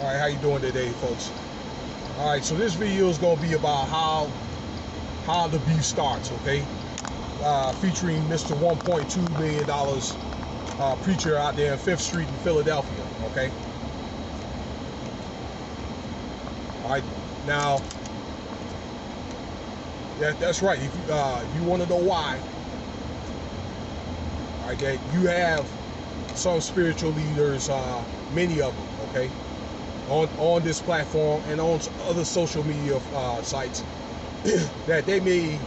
All right, how you doing today, folks? All right, so this video is gonna be about how the beef starts, okay? Featuring Mr. $1.2 million preacher out there in Fifth Street in Philadelphia, okay? All right, now that's right. If you want to know why, all right, that you have some spiritual leaders, many of them, okay, on this platform and on other social media sites that they may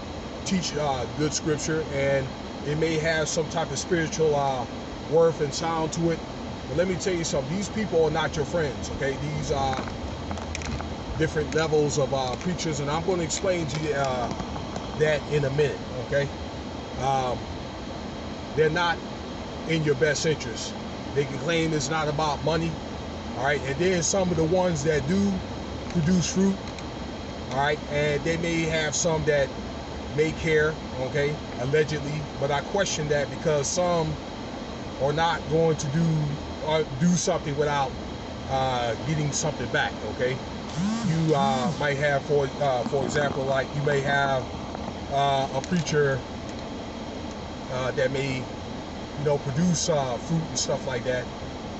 teach good scripture and it may have some type of spiritual worth and sound to it. But let me tell you something, these people are not your friends, okay? These are different levels of preachers, and I'm going to explain to you that in a minute, okay? They're not in your best interest. They can claim it's not about money, all right? And then some of the ones that do produce fruit, all right, and they may have some that may care, okay, allegedly, but I question that because some are not going to do something without getting something back, okay? You might have, for example, like you may have a preacher that may, you know, produce fruit and stuff like that,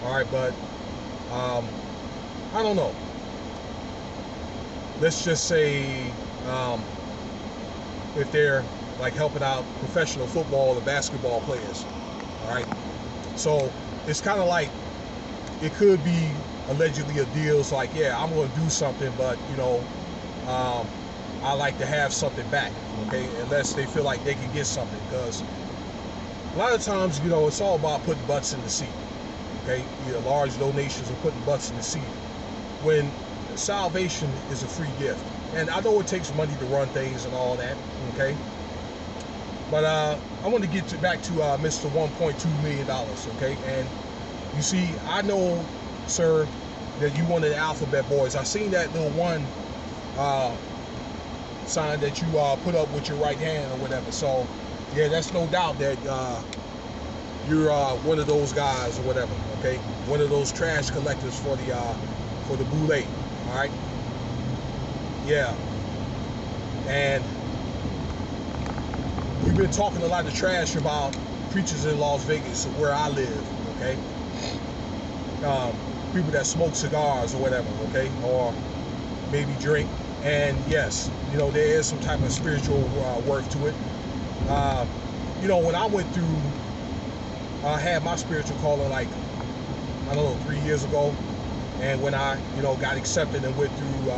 all right, but I don't know. Let's just say if they're like helping out professional football or basketball players, all right? So it's kind of like it could be allegedly a deal. It's like, yeah, I'm going to do something, but you know, I like to have something back, okay? Unless they feel like they can get something, because a lot of times, you know, it's all about putting butts in the seat, okay? Either large donations or putting butts in the seat. When salvation is a free gift, and I know it takes money to run things and all that, okay? But I want to get back to Mr. $1.2 million, okay? And you see, I know, sir, that you one of the Alphabet Boys. I seen that little one sign that you put up with your right hand or whatever. So, yeah, that's no doubt that you're one of those guys or whatever, okay? One of those trash collectors for the boule, all right? Yeah. And you've been talking a lot of trash about preachers in Las Vegas, where I live, okay? People that smoke cigars or whatever, okay? Or maybe drink. And yes, you know, there is some type of spiritual worth to it. You know, when I went through, I had my spiritual calling like, I don't know, 3 years ago. And when I, you know, got accepted and went through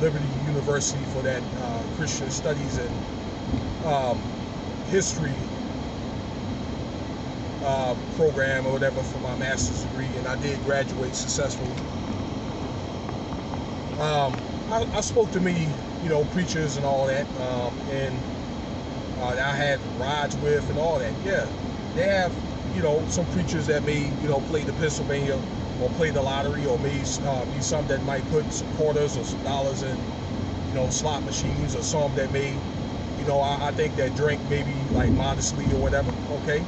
Liberty University for that Christian Studies and History program or whatever for my master's degree, and I did graduate successfully. I spoke to many, you know, preachers and all that, and I had rides with and all that. Yeah, they have, you know, some preachers that may, you know, play the Pennsylvania or play the lottery, or may be some that might put some quarters or some dollars in, you know, slot machines, or some that may, you know, I think that drink maybe like modestly or whatever, okay?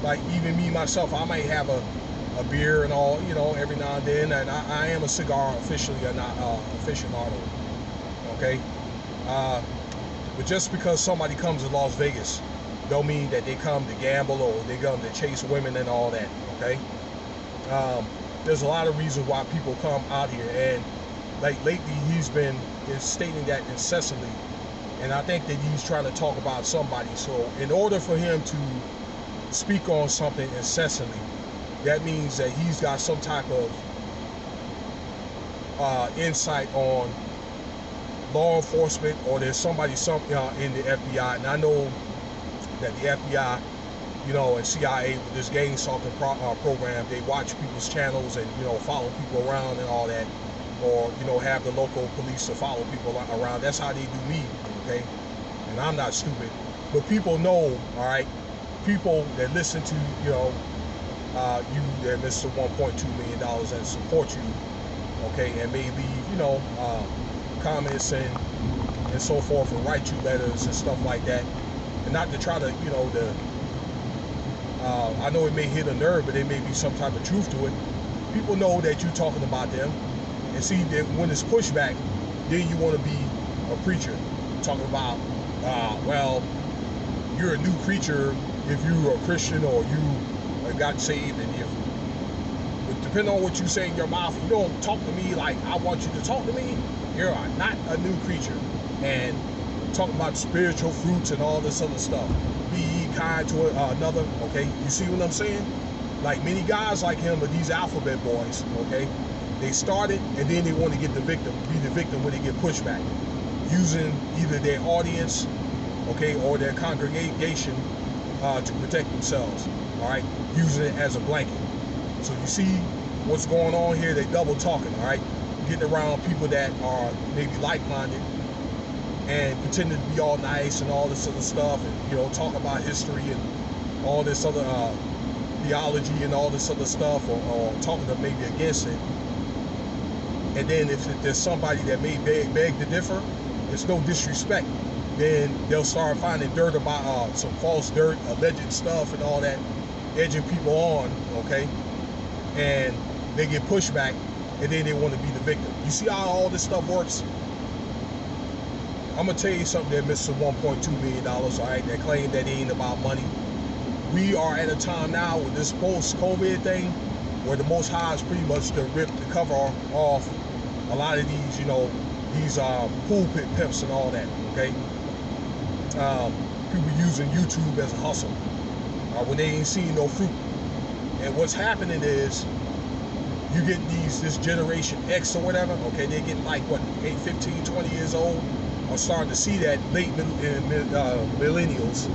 Like even me myself, I might have a beer and all, you know, every now and then, and I am a cigar aficionado, okay? But just because somebody comes to Las Vegas don't mean that they come to gamble or they come to chase women and all that, okay? There's a lot of reasons why people come out here, and like lately he's been stating that incessantly, and I think that he's trying to talk about somebody. So in order for him to speak on something incessantly, that means that he's got some type of insight on law enforcement, or there's somebody in the FBI. And I know that the FBI, you know, and CIA with this gang stalking program, they watch people's channels and, you know, follow people around and all that, or, you know, have the local police to follow people around. That's how they do me, okay? And I'm not stupid, but people know, all right? People that listen to, you know, you, that Mr. $1.2 million, and support you, okay, and may leave, you know, comments and so forth, and write you letters and stuff like that, and not to try to, you know, I know it may hit a nerve, but there may be some type of truth to it. people know that you're talking about them, and see that when it's pushback, then you want to be a preacher talking about, well, you're a new creature if you're a Christian or you got saved, and if, but depending on what you say in your mouth, you don't talk to me like I want you to talk to me, you're not a new creature. And talking about spiritual fruits and all this other stuff. Be kind to another, okay? You see what I'm saying? Like many guys like him are these alphabet boys, okay? They started and then they want to get the victim, be the victim when they get pushback, using either their audience, okay, or their congregation to protect themselves, all right? Using it as a blanket. So you see what's going on here? They double talking, all right? Getting around people that are maybe like-minded and pretending to be all nice and all this other stuff, and, you know, talk about history and all this other theology and all this other stuff, or talking to maybe against it. And then if there's somebody that may beg to differ, it's no disrespect, then they'll start finding dirt about some false dirt, alleged stuff and all that, edging people on, okay? And they get pushback, and then they want to be the victim. You see how all this stuff works? I'm going to tell you something that Mr. $1.2 million, all right, that claim that it ain't about money. We are at a time now with this post-COVID thing where the Most High is pretty much to rip the cover off a lot of these, you know, these pulpit pimps and all that, okay? People using YouTube as a hustle when they ain't seeing no fruit. And what's happening is you get this generation X or whatever, okay, they're getting like, what, 8, 15, 20 years old, are starting to see that late millennials,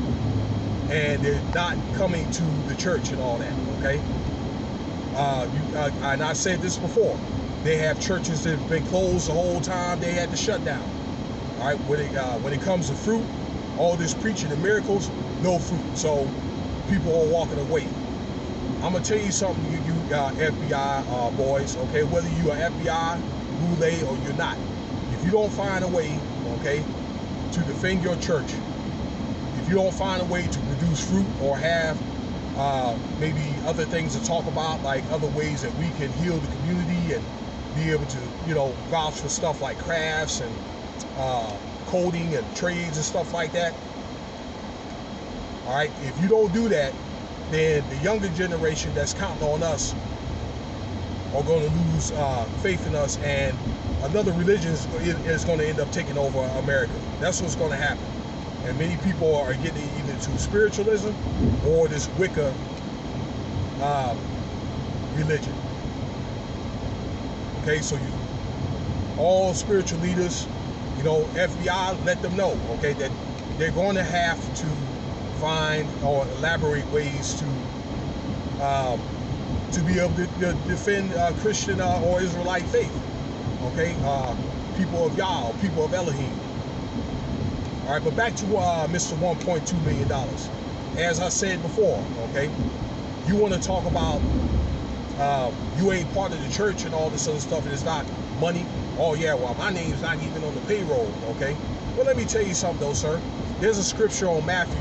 and they're not coming to the church and all that, okay? And I said this before, they have churches that have been closed the whole time they had to shut down, all right? When it comes to fruit, all this preaching and miracles, no fruit, so people are walking away. I'm gonna tell you something, you FBI boys, okay, whether you are FBI, Boule, or you're not, if you don't find a way, okay, to defend your church, if you don't find a way to produce fruit or have maybe other things to talk about, like other ways that we can heal the community and be able to, you know, vouch for stuff like crafts and coding and trades and stuff like that, all right, if you don't do that, then the younger generation that's counting on us are going to lose faith in us, and another religion is going to end up taking over America. That's what's going to happen. And many people are getting either to spiritualism or this Wicca religion. Okay, so all spiritual leaders, you know, FBI, let them know, okay, that they're going to have to find or elaborate ways to be able to defend Christian or Israelite faith, okay? People of Yah, people of Elohim. All right, but back to Mr. $1.2 million. As I said before, okay, you want to talk about you ain't part of the church and all this other stuff, and it's not money. Oh yeah, well, my name's not even on the payroll, okay? Well, let me tell you something though, sir. There's a scripture on Matthew,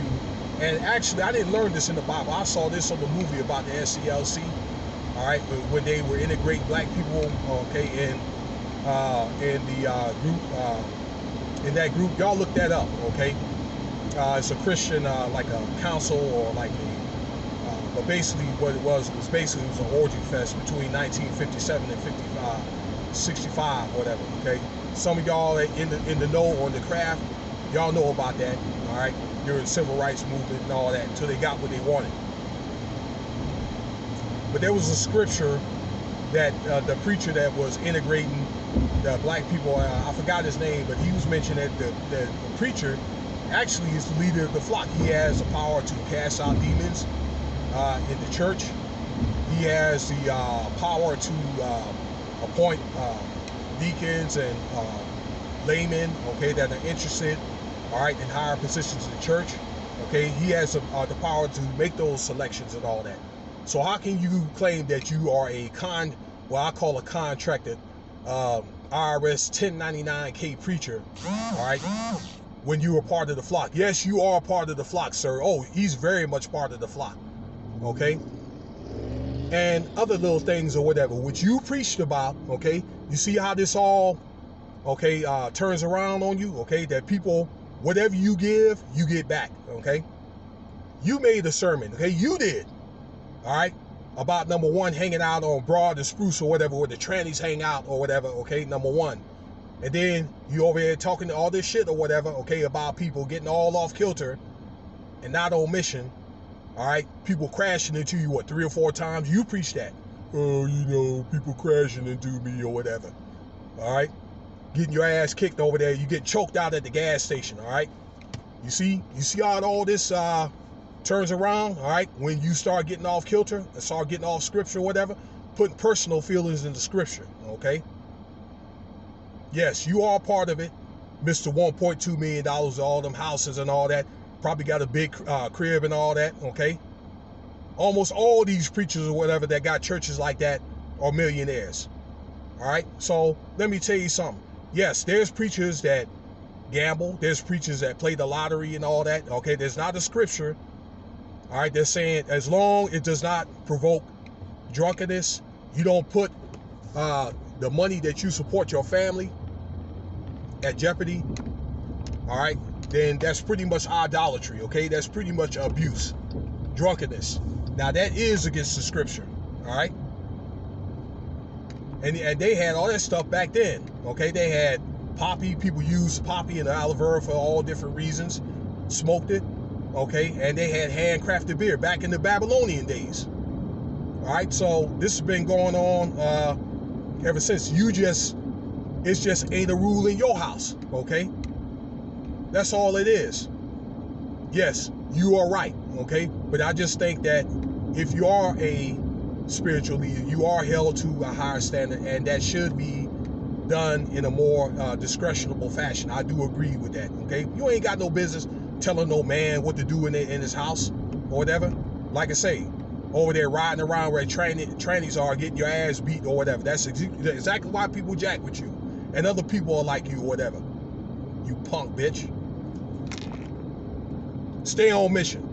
and actually I didn't learn this in the Bible. I saw this on the movie about the SCLC, all right, when they were integrating black people, okay, in the group, in that group. Y'all look that up, okay? It's a Christian, like a council or like a, but basically what it was basically it was an orgy fest between 1957 and 65, whatever, okay? Some of y'all in the know or in the craft, y'all know about that, all right? During the civil rights movement and all that, until they got what they wanted. But there was a scripture that the preacher that was integrating the black people, I forgot his name, but he was mentioning that the preacher actually is the leader of the flock. He has the power to cast out demons in the church. He has the power to appoint deacons and laymen, okay, that are interested, all right, in higher positions in the church, okay. He has the power to make those selections and all that. So how can you claim that you are a what I call a contracted IRS 1099K preacher, all right, when you are part of the flock? Yes, you are part of the flock, sir. Oh, he's very much part of the flock, okay? and other little things or whatever, which you preached about, okay? You see how this all, okay, turns around on you, okay? That people, whatever you give, you get back, okay? You made a sermon, okay? You did, all right? About number one, hanging out on Broad and Spruce or whatever, where the trannies hang out or whatever, okay? Number one. And then you over here talking all this shit or whatever, okay, about people getting all off kilter and not on mission, all right? People crashing into you, what, 3 or 4 times? You preach that. Oh, you know, people crashing into me or whatever, all right? Getting your ass kicked over there. You get choked out at the gas station, all right? You see how all this turns around, all right? When you start getting off kilter and start getting off scripture or whatever, putting personal feelings into scripture, okay? Yes, you are part of it. Mr. $1.2 million, all them houses and all that. Probably got a big crib and all that, okay? Almost all these preachers or whatever that got churches like that are millionaires, all right? So let me tell you something. Yes, there's preachers that gamble. There's preachers that play the lottery and all that, okay? There's not a scripture, all right? They're saying as long as it does not provoke drunkenness, you don't put the money that you support your family at jeopardy, all right, then that's pretty much idolatry, okay? That's pretty much abuse, drunkenness. Now that is against the scripture, all right? And they had all that stuff back then, okay? They had poppy. People used poppy and aloe vera for all different reasons, smoked it, okay? And they had handcrafted beer back in the Babylonian days, all right? So this has been going on ever since. It's just ain't a rule in your house, okay? That's all it is. Yes, you are right, okay? But I just think that if you are a spiritual leader, you are held to a higher standard, and that should be done in a more discretionable fashion. I do agree with that, okay? You ain't got no business telling no man what to do in his house or whatever. Like I say, over there riding around where trannies are, getting your ass beat or whatever. That's exactly why people jack with you. And other people are like you or whatever. You punk bitch. Stay on mission.